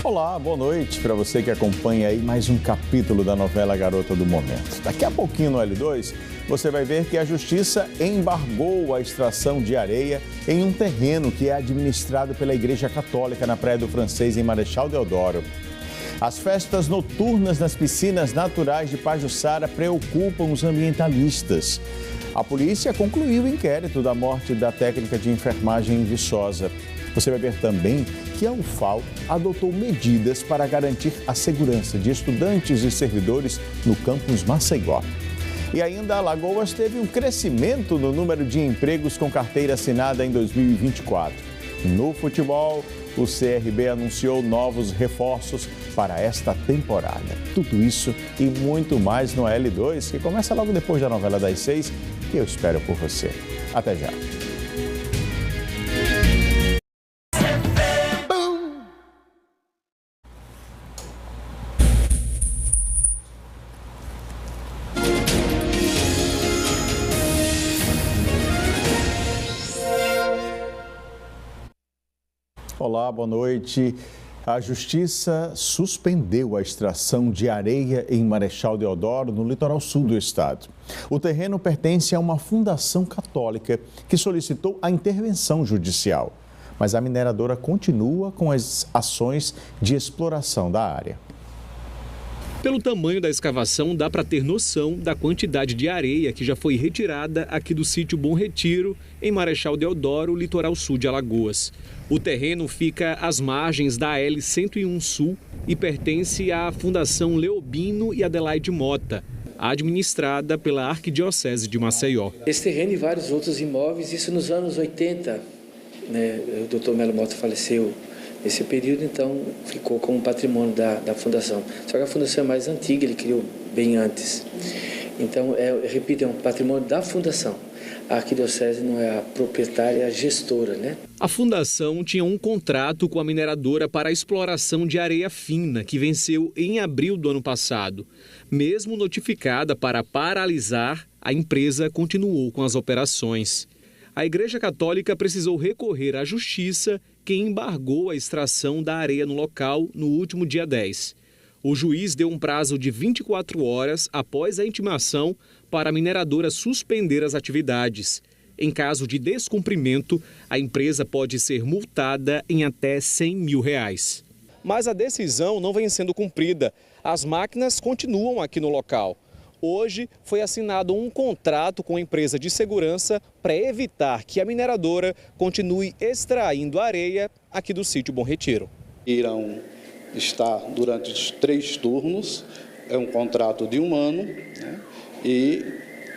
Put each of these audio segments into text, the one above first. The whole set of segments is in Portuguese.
Olá, boa noite para você que acompanha aí mais um capítulo da novela Garota do Momento. Daqui a pouquinho no L2, você vai ver que a Justiça embargou a extração de areia em um terreno que é administrado pela Igreja Católica na Praia do Francês, em Marechal Deodoro. As festas noturnas nas piscinas naturais de Pajuçara preocupam os ambientalistas. A polícia concluiu o inquérito da morte da técnica de enfermagem em Viçosa. Você vai ver também que a UFAL adotou medidas para garantir a segurança de estudantes e servidores no campus Maceió. E ainda Alagoas teve um crescimento no número de empregos com carteira assinada em 2024. No futebol, o CRB anunciou novos reforços para esta temporada. Tudo isso e muito mais no L2, que começa logo depois da novela das 6, que eu espero por você. Até já. Olá, boa noite. A Justiça suspendeu a extração de areia em Marechal Deodoro, no litoral sul do estado. O terreno pertence a uma fundação católica que solicitou a intervenção judicial, mas a mineradora continua com as ações de exploração da área. Pelo tamanho da escavação, dá para ter noção da quantidade de areia que já foi retirada aqui do sítio Bom Retiro, em Marechal Deodoro, litoral sul de Alagoas. O terreno fica às margens da AL-101 Sul e pertence à Fundação Leobino e Adelaide Mota, administrada pela Arquidiocese de Maceió. Esse terreno e vários outros imóveis, isso nos anos 80, né? O Dr. Melo Mota faleceu nesse período, então ficou como patrimônio da Fundação. Só que a Fundação é mais antiga, ele criou bem antes. Então, repito, é um patrimônio da Fundação. A Arquidiocese não é a proprietária, é a gestora, né? A Fundação tinha um contrato com a mineradora para a exploração de areia fina, que venceu em abril do ano passado. Mesmo notificada para paralisar, a empresa continuou com as operações. A Igreja Católica precisou recorrer à Justiça, que embargou a extração da areia no local no último dia 10. O juiz deu um prazo de 24 horas após a intimação para a mineradora suspender as atividades. Em caso de descumprimento, a empresa pode ser multada em até R$100 mil. Mas a decisão não vem sendo cumprida. As máquinas continuam aqui no local. Hoje foi assinado um contrato com a empresa de segurança para evitar que a mineradora continue extraindo areia aqui do sítio Bom Retiro. Irão estar durante os 3 turnos, é um contrato de 1 ano, né? E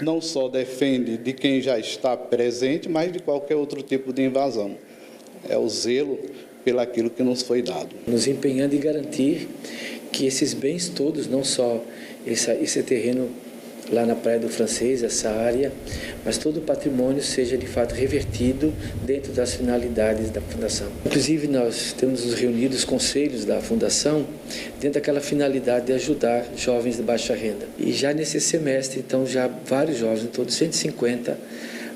não só defende de quem já está presente, mas de qualquer outro tipo de invasão. É o zelo pelaquilo que nos foi dado. Nos empenhando em garantir que esses bens todos, não só esse terreno lá na Praia do Francês, essa área, mas todo o patrimônio seja de fato revertido dentro das finalidades da Fundação. Inclusive nós temos nos reunido os conselhos da Fundação dentro daquela finalidade de ajudar jovens de baixa renda. E já nesse semestre, então, já vários jovens, em todos 150,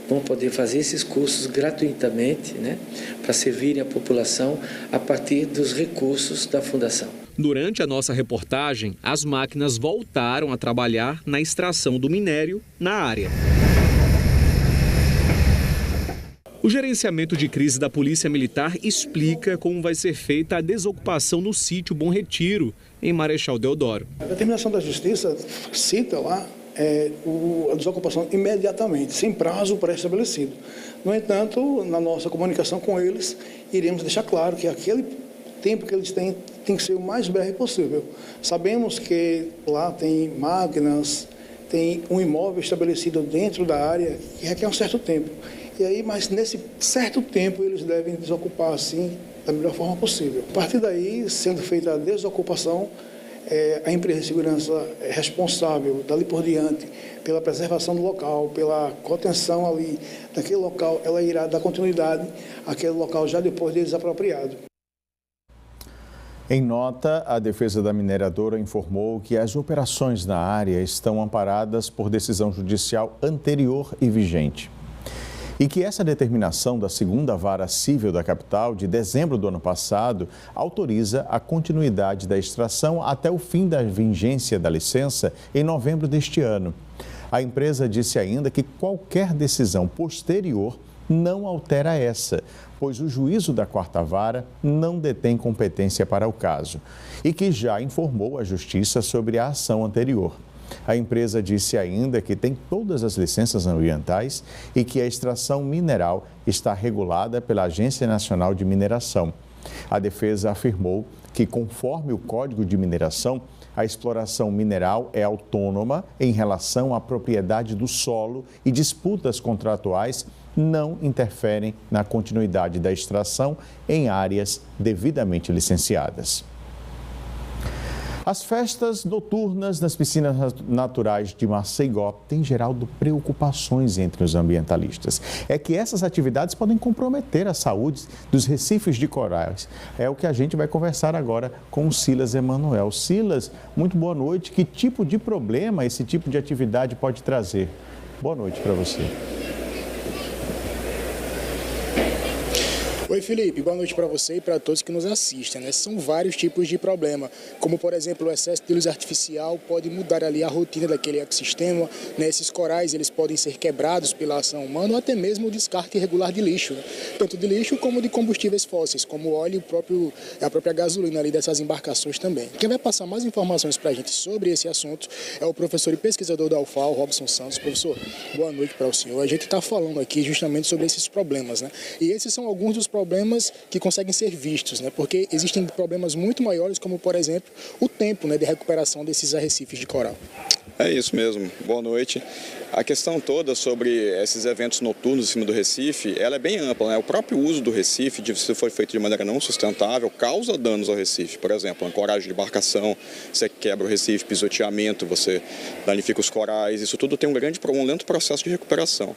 vão poder fazer esses cursos gratuitamente, né, para servirem a população a partir dos recursos da Fundação. Durante a nossa reportagem, as máquinas voltaram a trabalhar na extração do minério na área. O gerenciamento de crise da Polícia Militar explica como vai ser feita a desocupação no sítio Bom Retiro, em Marechal Deodoro. A determinação da Justiça cita lá a desocupação imediatamente, sem prazo pré-estabelecido. No entanto, na nossa comunicação com eles, iremos deixar claro que aquele tempo que eles têm tem que ser o mais breve possível. Sabemos que lá tem máquinas, tem um imóvel estabelecido dentro da área que requer um certo tempo. E aí, mas nesse certo tempo eles devem desocupar assim da melhor forma possível. A partir daí, sendo feita a desocupação, a empresa de segurança é responsável, dali por diante, pela preservação do local, pela contenção ali daquele local, ela irá dar continuidade àquele local já depois de desapropriado. Em nota, a defesa da mineradora informou que as operações na área estão amparadas por decisão judicial anterior e vigente. E que essa determinação da segunda vara civil da capital, de dezembro do ano passado, autoriza a continuidade da extração até o fim da vigência da licença em novembro deste ano. A empresa disse ainda que qualquer decisão posterior não altera essa, pois o juízo da quarta vara não detém competência para o caso e que já informou a Justiça sobre a ação anterior. A empresa disse ainda que tem todas as licenças ambientais e que a extração mineral está regulada pela Agência Nacional de Mineração. A defesa afirmou que, conforme o Código de Mineração, a exploração mineral é autônoma em relação à propriedade do solo e disputas contratuais não interferem na continuidade da extração em áreas devidamente licenciadas. As festas noturnas nas piscinas naturais de Maceió têm gerado preocupações entre os ambientalistas. É que essas atividades podem comprometer a saúde dos recifes de corais. É o que a gente vai conversar agora com o Silas Emanuel. Silas, muito boa noite. Que tipo de problema esse tipo de atividade pode trazer? Boa noite para você. Oi, Felipe, boa noite para você e para todos que nos assistem, né? São vários tipos de problema, como por exemplo o excesso de luz artificial pode mudar ali a rotina daquele ecossistema, né? Esses corais eles podem ser quebrados pela ação humana ou até mesmo o descarte irregular de lixo, né? Tanto de lixo como de combustíveis fósseis, como o óleo e a própria gasolina ali dessas embarcações também. Quem vai passar mais informações para a gente sobre esse assunto é o professor e pesquisador da UFAL, Robson Santos. Professor, boa noite para o senhor. A gente está falando aqui justamente sobre esses problemas, né? E esses são alguns dos problemas que conseguem ser vistos, né? Porque existem problemas muito maiores, como, por exemplo, o tempo, né, de recuperação desses arrecifes de coral. É isso mesmo. Boa noite. A questão toda sobre esses eventos noturnos em cima do Recife, ela é bem ampla, né? O próprio uso do Recife, se for feito de maneira não sustentável, causa danos ao Recife. Por exemplo, ancoragem de embarcação, você quebra o Recife, pisoteamento, você danifica os corais, isso tudo tem um lento processo de recuperação.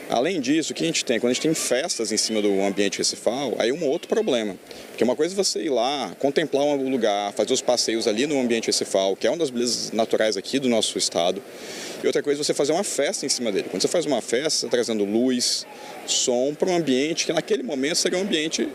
Além disso, o que a gente tem? Quando a gente tem festas em cima do ambiente recifal, aí é um outro problema. Porque uma coisa é você ir lá, contemplar um lugar, fazer os passeios ali no ambiente recifal, que é uma das belezas naturais aqui do nosso estado. E outra coisa é você fazer uma festa em cima dele. Quando você faz uma festa, você está trazendo luz, som para um ambiente que naquele momento seria um ambiente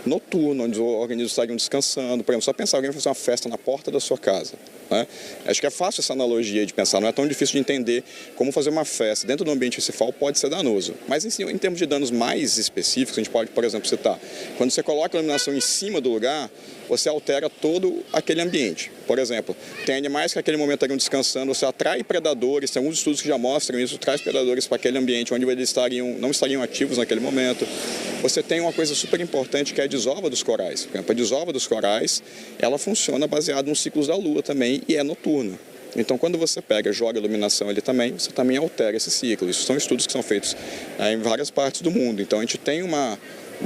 noturno, onde os organismos estariam descansando. Por exemplo, só pensar alguém fazer uma festa na porta da sua casa, né? Acho que é fácil essa analogia de pensar, não é tão difícil de entender como fazer uma festa dentro do ambiente recifal pode ser danoso. Mas em termos de danos mais específicos, a gente pode, por exemplo, citar, quando você coloca a iluminação em cima do lugar, você altera todo aquele ambiente. Por exemplo, tem animais que naquele momento estariam descansando, você atrai predadores, tem alguns estudos que já mostram isso, traz predadores para aquele ambiente onde eles não estariam ativos naquele momento. Você tem uma coisa super importante que é a desova dos corais. Por exemplo, a desova dos corais, ela funciona baseada nos ciclos da lua também e é noturna. Então, quando você pega e joga a iluminação ali também, você também altera esse ciclo. Isso são estudos que são feitos em várias partes do mundo. Então, a gente tem uma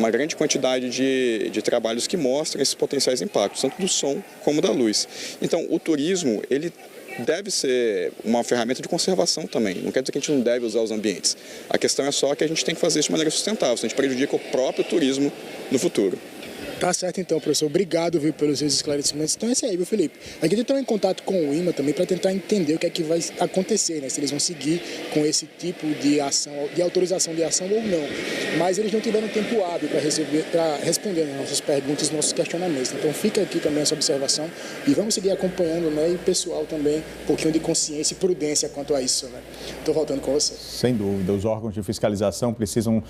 grande quantidade de trabalhos que mostram esses potenciais impactos, tanto do som como da luz. Então, o turismo, ele deve ser uma ferramenta de conservação também. Não quer dizer que a gente não deve usar os ambientes. A questão é só que a gente tem que fazer isso de maneira sustentável, senão a gente prejudica o próprio turismo no futuro. Tá certo então, professor. Obrigado, viu, pelos seus esclarecimentos. Então é isso aí, viu, Felipe? A gente entrou em contato com o IMA também para tentar entender o que é que vai acontecer, né? Se eles vão seguir com esse tipo de ação, de autorização de ação ou não. Mas eles não tiveram tempo hábil para responder as nossas perguntas, nossos questionamentos. Então fica aqui também essa observação e vamos seguir acompanhando, né? E o pessoal também, um pouquinho de consciência e prudência quanto a isso, né? Estou voltando com você. Sem dúvida, os órgãos de fiscalização precisam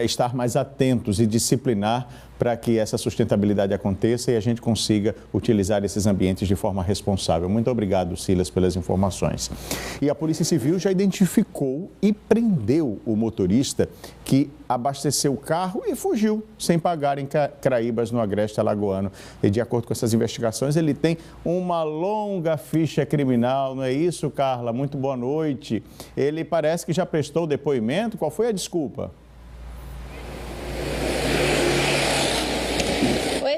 estar mais atentos e disciplinar para que essa sustentabilidade aconteça e a gente consiga utilizar esses ambientes de forma responsável. Muito obrigado, Silas, pelas informações. E a Polícia Civil já identificou e prendeu o motorista que abasteceu o carro e fugiu sem pagar em Caraíbas, no Agreste Alagoano. E de acordo com essas investigações, ele tem uma longa ficha criminal, não é isso, Carla? Muito boa noite. Ele parece que já prestou depoimento. Qual foi a desculpa?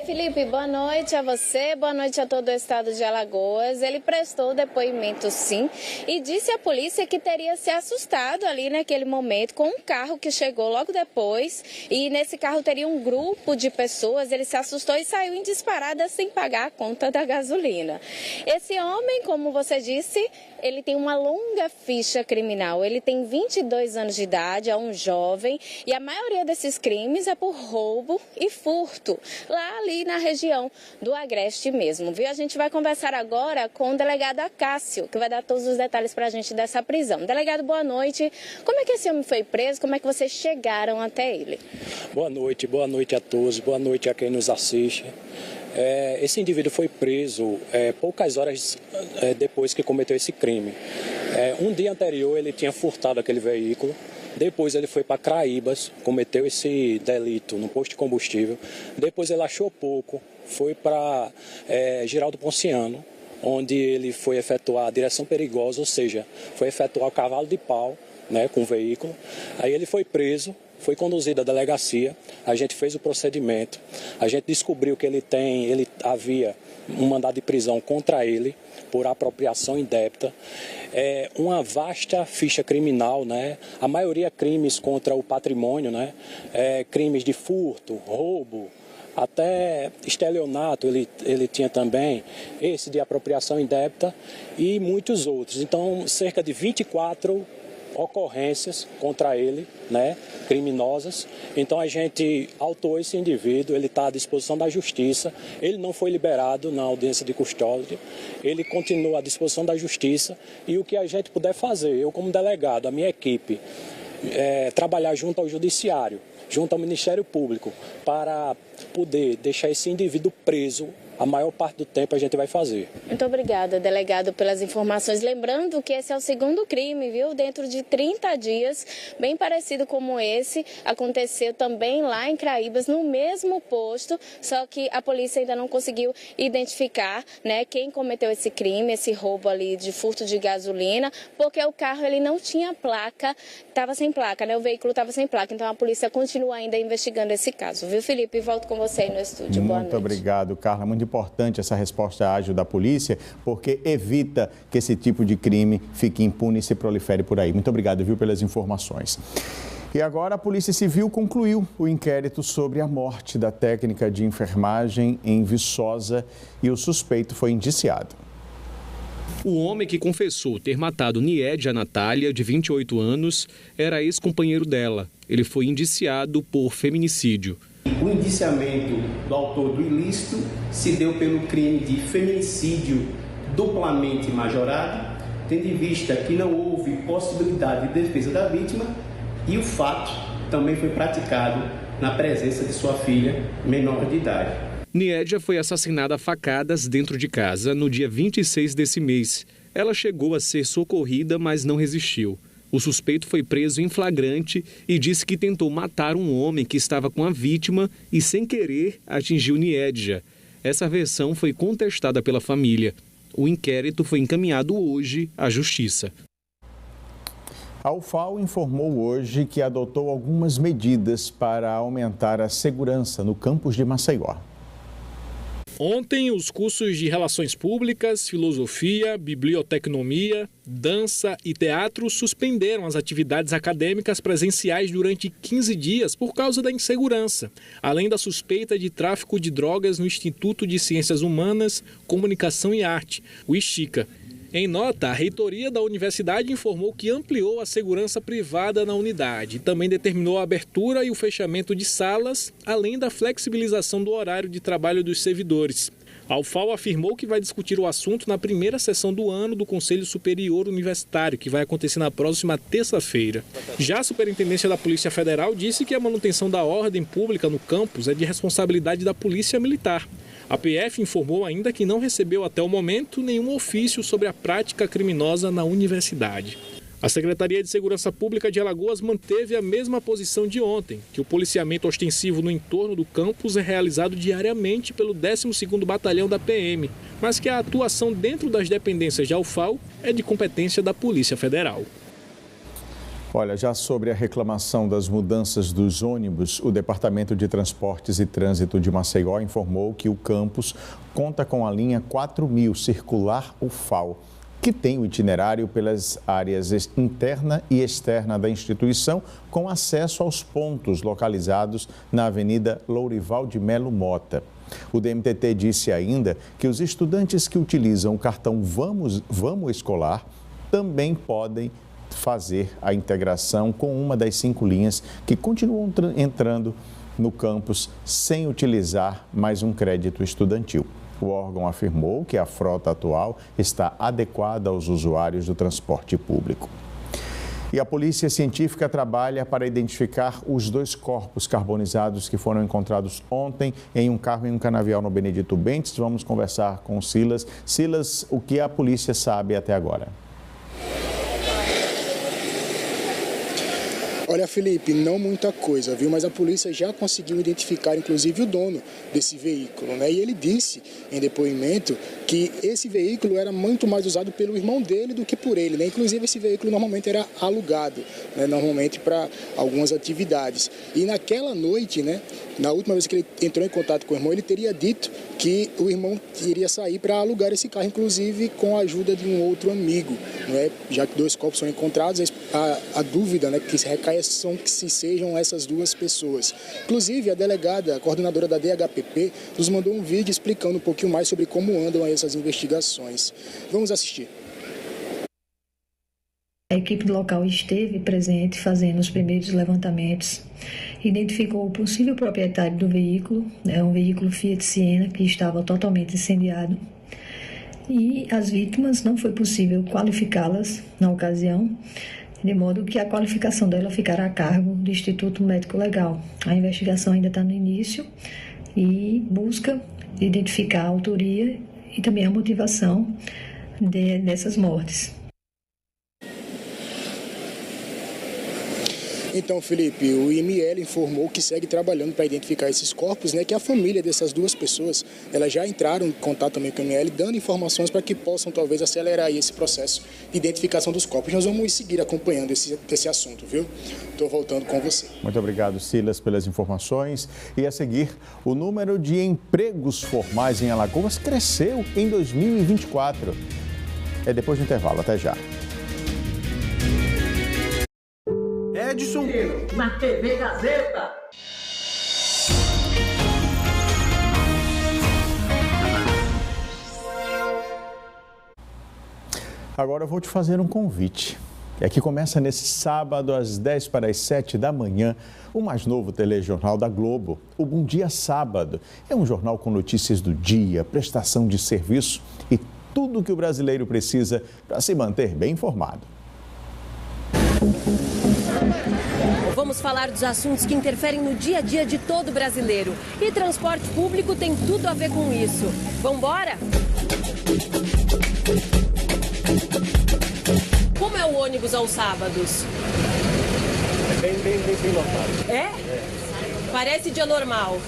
Felipe, boa noite a você, boa noite a todo o estado de Alagoas. Ele prestou depoimento sim e disse à polícia que teria se assustado ali naquele momento com um carro que chegou logo depois e nesse carro teria um grupo de pessoas. Ele se assustou e saiu em disparada sem pagar a conta da gasolina. Esse homem, como você disse, ele tem uma longa ficha criminal. Ele tem 22 anos de idade, é um jovem e a maioria desses crimes é por roubo e furto, lá ali na região do Agreste mesmo, viu? A gente vai conversar agora com o delegado Acácio, que vai dar todos os detalhes para a gente dessa prisão. Delegado, boa noite. Como é que esse homem foi preso? Como é que vocês chegaram até ele? Boa noite a todos, boa noite a quem nos assiste. Esse indivíduo foi preso poucas horas depois que cometeu esse crime. Um dia anterior ele tinha furtado aquele veículo, depois ele foi para Craíbas, cometeu esse delito no posto de combustível, depois ele achou pouco, foi para Geraldo Ponciano, onde ele foi efetuar a direção perigosa, ou seja, foi efetuar o cavalo de pau, né, com o veículo. Aí ele foi preso, foi conduzido à delegacia, a gente fez o procedimento, a gente descobriu que ele havia um mandado de prisão contra ele por apropriação indébita, uma vasta ficha criminal, né? A maioria crimes contra o patrimônio, né? Crimes de furto, roubo, até estelionato ele tinha também, esse de apropriação indébita e muitos outros. Então, cerca de 24 ocorrências contra ele, né, criminosas. Então a gente autuou esse indivíduo, ele está à disposição da justiça, ele não foi liberado na audiência de custódia, ele continua à disposição da justiça e o que a gente puder fazer, eu como delegado, a minha equipe, trabalhar junto ao judiciário, junto ao Ministério Público, para poder deixar esse indivíduo preso, a maior parte do tempo a gente vai fazer. Muito obrigada, delegado, pelas informações. Lembrando que esse é o segundo crime, viu? Dentro de 30 dias, bem parecido como esse, aconteceu também lá em Craíbas, no mesmo posto, só que a polícia ainda não conseguiu identificar, né, quem cometeu esse crime, esse roubo ali de furto de gasolina, porque o carro ele não tinha placa, estava sem placa, né? O veículo estava sem placa, então a polícia continua ainda investigando esse caso, viu, Felipe? Volto com você aí no estúdio. Boa noite. Muito obrigado, Carla. Muito importante essa resposta ágil da polícia, porque evita que esse tipo de crime fique impune e se prolifere por aí. Muito obrigado, viu, pelas informações. E agora a Polícia Civil concluiu o inquérito sobre a morte da técnica de enfermagem em Viçosa e o suspeito foi indiciado. O homem que confessou ter matado Niédia Natália, de 28 anos, era ex-companheiro dela. Ele foi indiciado por feminicídio. O indiciamento do autor do ilícito se deu pelo crime de feminicídio duplamente majorado, tendo em vista que não houve possibilidade de defesa da vítima e o fato também foi praticado na presença de sua filha menor de idade. Niédia foi assassinada a facadas dentro de casa no dia 26 desse mês. Ela chegou a ser socorrida, mas não resistiu. O suspeito foi preso em flagrante e disse que tentou matar um homem que estava com a vítima e, sem querer, atingiu Niédia. Essa versão foi contestada pela família. O inquérito foi encaminhado hoje à Justiça. A UFAL informou hoje que adotou algumas medidas para aumentar a segurança no campus de Maceió. Ontem, os cursos de Relações Públicas, Filosofia, Biblioteconomia, Dança e Teatro suspenderam as atividades acadêmicas presenciais durante 15 dias por causa da insegurança, além da suspeita de tráfico de drogas no Instituto de Ciências Humanas, Comunicação e Arte, o ISCHICA. Em nota, a reitoria da universidade informou que ampliou a segurança privada na unidade e também determinou a abertura e o fechamento de salas, além da flexibilização do horário de trabalho dos servidores. A UFAL afirmou que vai discutir o assunto na primeira sessão do ano do Conselho Superior Universitário, que vai acontecer na próxima terça-feira. Já a Superintendência da Polícia Federal disse que a manutenção da ordem pública no campus é de responsabilidade da Polícia Militar. A PF informou ainda que não recebeu até o momento nenhum ofício sobre a prática criminosa na universidade. A Secretaria de Segurança Pública de Alagoas manteve a mesma posição de ontem, que o policiamento ostensivo no entorno do campus é realizado diariamente pelo 12º Batalhão da PM, mas que a atuação dentro das dependências da UFAL é de competência da Polícia Federal. Olha, já sobre a reclamação das mudanças dos ônibus, o Departamento de Transportes e Trânsito de Maceió informou que o campus conta com a linha 4000 circular UFAL, que tem o itinerário pelas áreas interna e externa da instituição, com acesso aos pontos localizados na Avenida Lourival de Melo Mota. O DMTT disse ainda que os estudantes que utilizam o cartão Vamos Escolar também podem fazer a integração com uma das 5 linhas que continuam entrando no campus sem utilizar mais um crédito estudantil. O órgão afirmou que a frota atual está adequada aos usuários do transporte público. E a Polícia Científica trabalha para identificar os 2 corpos carbonizados que foram encontrados ontem em um carro e um canavial no Benedito Bentes. Vamos conversar com o Silas. Silas, o que a polícia sabe até agora? Olha, Felipe, não muita coisa, viu? Mas a polícia já conseguiu identificar, inclusive, o dono desse veículo, né? E ele disse, em depoimento, que esse veículo era muito mais usado pelo irmão dele do que por ele, né? Inclusive, esse veículo normalmente era alugado, né? Normalmente para algumas atividades. E naquela noite, né? Na última vez que ele entrou em contato com o irmão, ele teria dito que o irmão iria sair para alugar esse carro, inclusive com a ajuda de um outro amigo, né? Já que 2 corpos são encontrados, a dúvida, né, que se recai são que se sejam essas 2 pessoas. Inclusive, a delegada, a coordenadora da DHPP, nos mandou um vídeo explicando um pouquinho mais sobre como andam essas investigações. Vamos assistir. A equipe do local esteve presente fazendo os primeiros levantamentos, identificou o possível proprietário do veículo, um veículo Fiat Siena que estava totalmente incendiado, e as vítimas não foi possível qualificá-las na ocasião, de modo que a qualificação dela ficará a cargo do Instituto Médico Legal. A investigação ainda está no início e busca identificar a autoria e também a motivação dessas mortes. Então, Felipe, o IML informou que segue trabalhando para identificar esses corpos, né? Que a família dessas 2 pessoas, elas já entraram em contato também com o IML, dando informações para que possam talvez acelerar aí esse processo de identificação dos corpos. Nós vamos seguir acompanhando esse assunto, viu? Estou voltando com você. Muito obrigado, Silas, pelas informações. E a seguir, o número de empregos formais em Alagoas cresceu em 2024. É depois do intervalo. Até já. Edson na TV Gazeta. Agora eu vou te fazer um convite. É que começa nesse sábado às 10:50 da manhã, o mais novo telejornal da Globo, o Bom Dia Sábado. É um jornal com notícias do dia, prestação de serviço e tudo o que o brasileiro precisa para se manter bem informado. Vamos falar dos assuntos que interferem no dia a dia de todo brasileiro. E transporte público tem tudo a ver com isso. Vambora? Como é o ônibus aos sábados? É bem lotado. É? Parece dia normal.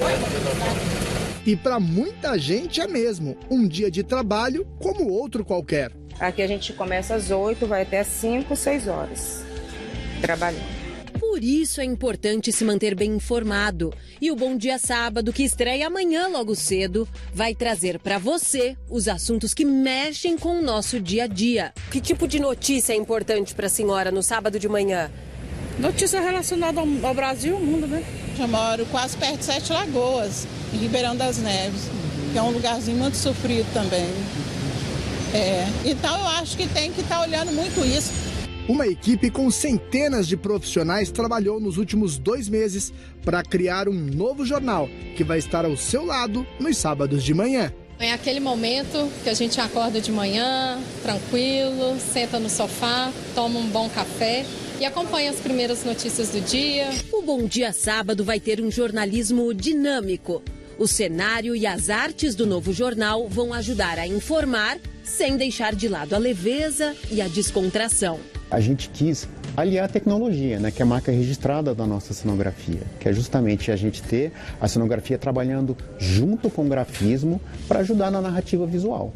E para muita gente é mesmo um dia de trabalho como outro qualquer. Aqui a gente começa às 8, vai até às 5, 6 horas trabalhando. Por isso é importante se manter bem informado. E o Bom Dia Sábado, que estreia amanhã logo cedo, vai trazer para você os assuntos que mexem com o nosso dia a dia. Que tipo de notícia é importante para a senhora no sábado de manhã? Notícia relacionada ao Brasil e ao mundo, né? Eu moro quase perto de 7 Lagoas, em Ribeirão das Neves, que é um lugarzinho muito sofrido também. Então eu acho que tem que estar olhando muito isso. Uma equipe com centenas de profissionais trabalhou nos últimos 2 meses para criar um novo jornal que vai estar ao seu lado nos sábados de manhã. É aquele momento que a gente acorda de manhã, tranquilo, senta no sofá, toma um bom café e acompanha as primeiras notícias do dia. O Bom Dia Sábado vai ter um jornalismo dinâmico. O cenário e as artes do novo jornal vão ajudar a informar sem deixar de lado a leveza e a descontração. A gente quis aliar a tecnologia, né, que é a marca registrada da nossa cenografia, que é justamente a gente ter a cenografia trabalhando junto com o grafismo para ajudar na narrativa visual.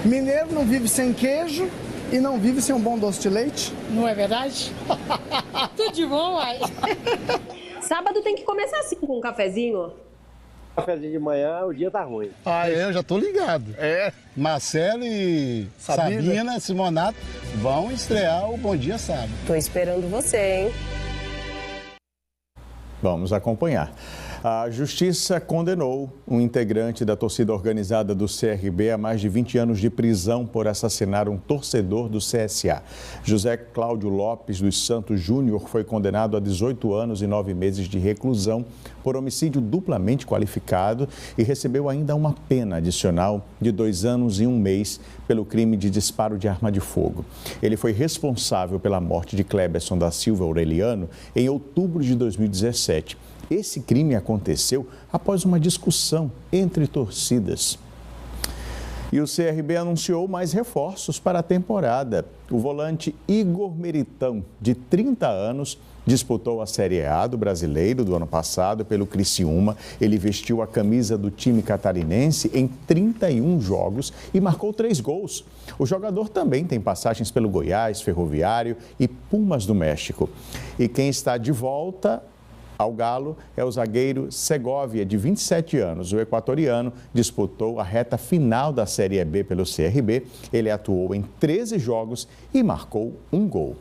Mineiro não vive sem queijo e não vive sem um bom doce de leite? Não é verdade? Tudo de bom, uai. Sábado tem que começar assim, com um cafezinho. Cafezinho de manhã, o dia tá ruim. Eu já tô ligado. Marcelo e Sabina, Simonato vão estrear o Bom Dia Sábado. Tô esperando você, hein? Vamos acompanhar. A Justiça condenou um integrante da torcida organizada do CRB a mais de 20 anos de prisão por assassinar um torcedor do CSA. José Cláudio Lopes dos Santos Júnior foi condenado a 18 anos e 9 meses de reclusão por homicídio duplamente qualificado e recebeu ainda uma pena adicional de 2 anos e 1 mês pelo crime de disparo de arma de fogo. Ele foi responsável pela morte de Cleberson da Silva Aureliano em outubro de 2017. Esse crime aconteceu após uma discussão entre torcidas. E o CRB anunciou mais reforços para a temporada. O volante Igor Meritão, de 30 anos, disputou a Série A do Brasileiro do ano passado pelo Criciúma. Ele vestiu a camisa do time catarinense em 31 jogos e marcou 3 gols. O jogador também tem passagens pelo Goiás, Ferroviário e Pumas do México. E quem está de volta ao Galo é o zagueiro Segovia, de 27 anos. O equatoriano disputou a reta final da Série B pelo CRB. Ele atuou em 13 jogos e marcou 1 gol.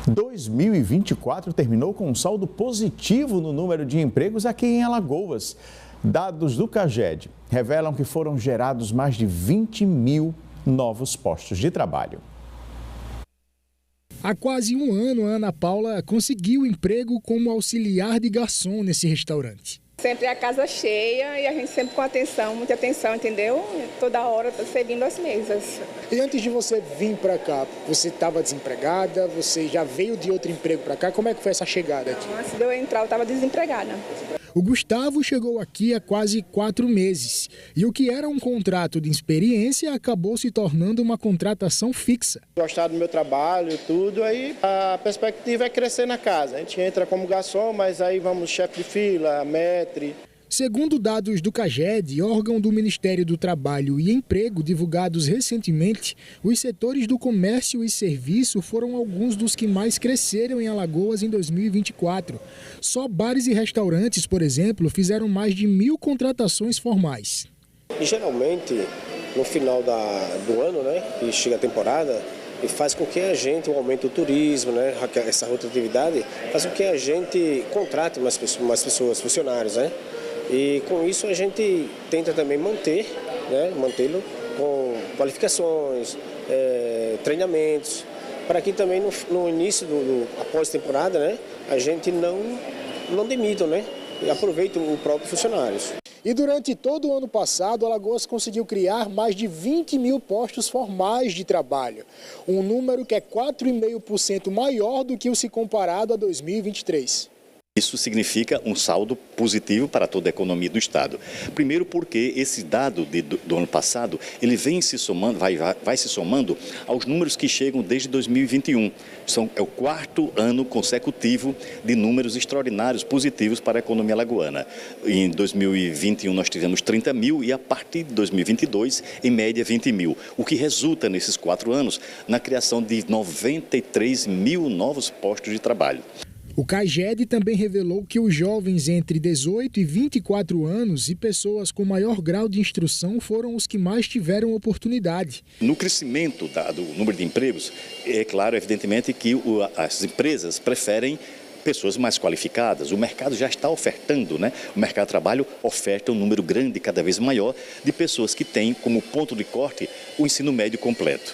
2024 terminou com um saldo positivo no número de empregos aqui em Alagoas. Dados do CAGED revelam que foram gerados mais de 20 mil novos postos de trabalho. Há quase um ano, a Ana Paula conseguiu emprego como auxiliar de garçom nesse restaurante. Sempre a casa cheia e a gente sempre com atenção, muita atenção, entendeu? Toda hora servindo as mesas. E antes de você vir para cá, você estava desempregada? Você já veio de outro emprego para cá? Como é que foi essa chegada aqui? Antes de eu entrar, eu estava desempregada. O Gustavo chegou aqui há quase 4 meses e o que era um contrato de experiência acabou se tornando uma contratação fixa. Gostar do meu trabalho e tudo, aí a perspectiva é crescer na casa. A gente entra como garçom, mas aí vamos chefe de fila, maître. Segundo dados do CAGED, órgão do Ministério do Trabalho e Emprego, divulgados recentemente, os setores do comércio e serviço foram alguns dos que mais cresceram em Alagoas em 2024. Só bares e restaurantes, por exemplo, fizeram mais de 1.000 contratações formais. E geralmente, no final do ano, né, que chega a temporada, e faz com que a gente, o aumento do turismo, né, essa rotatividade, faz com que a gente contrate mais pessoas, funcionários, né? E com isso a gente tenta também mantê-lo com qualificações, treinamentos, para que também no início, após a temporada, né, a gente não demita, né, e aproveite os próprios funcionários. E durante todo o ano passado, Alagoas conseguiu criar mais de 20 mil postos formais de trabalho, um número que é 4,5% maior do que o se comparado a 2023. Isso significa um saldo positivo para toda a economia do Estado. Primeiro porque esse dado do ano passado, ele vem se somando, vai se somando aos números que chegam desde 2021. É o 4º ano consecutivo de números extraordinários positivos para a economia alagoana. Em 2021 nós tivemos 30 mil e a partir de 2022, em média, 20 mil. O que resulta nesses 4 anos na criação de 93 mil novos postos de trabalho. O CAGED também revelou que os jovens entre 18 e 24 anos e pessoas com maior grau de instrução foram os que mais tiveram oportunidade. No crescimento do número de empregos, é claro, evidentemente, que as empresas preferem pessoas mais qualificadas. O mercado já está ofertando, né? O mercado de trabalho oferta um número grande, cada vez maior, de pessoas que têm como ponto de corte o ensino médio completo.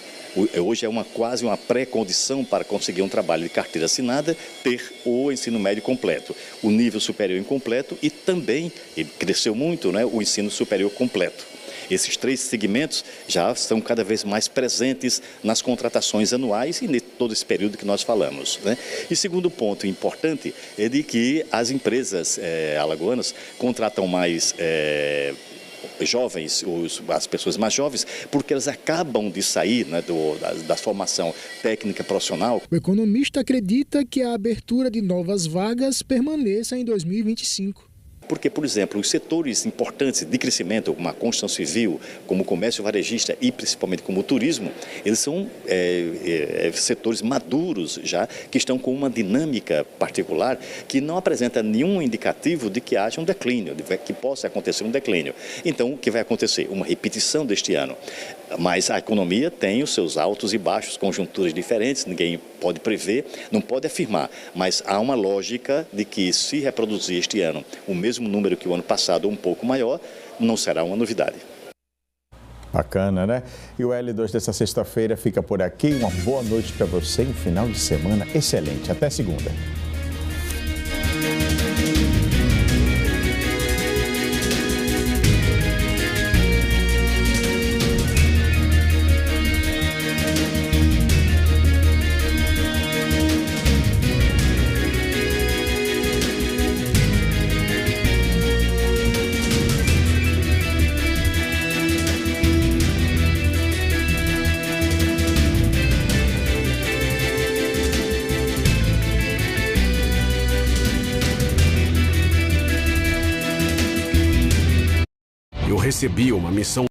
Hoje é quase uma pré-condição para conseguir um trabalho de carteira assinada, ter o ensino médio completo, o nível superior incompleto e também, ele cresceu muito, né, o ensino superior completo. Esses 3 segmentos já estão cada vez mais presentes nas contratações anuais e em todo esse período que nós falamos, né? E segundo ponto importante é de que as empresas alagoanas contratam mais jovens, as pessoas mais jovens, porque elas acabam de sair, né, da formação técnica profissional. O economista acredita que a abertura de novas vagas permaneça em 2025. Porque, por exemplo, os setores importantes de crescimento, como a construção civil, como o comércio varejista e principalmente como o turismo, eles são setores maduros já, que estão com uma dinâmica particular que não apresenta nenhum indicativo de que haja um declínio, que possa acontecer um declínio. Então, o que vai acontecer? Uma repetição deste ano. Mas a economia tem os seus altos e baixos, conjunturas diferentes, ninguém pode prever, não pode afirmar, mas há uma lógica de que se reproduzir este ano o mesmo número que o ano passado, ou um pouco maior, não será uma novidade. Bacana, né? E o L2 dessa sexta-feira fica por aqui. Uma boa noite para você e um final de semana excelente. Até segunda. Eu recebi uma missão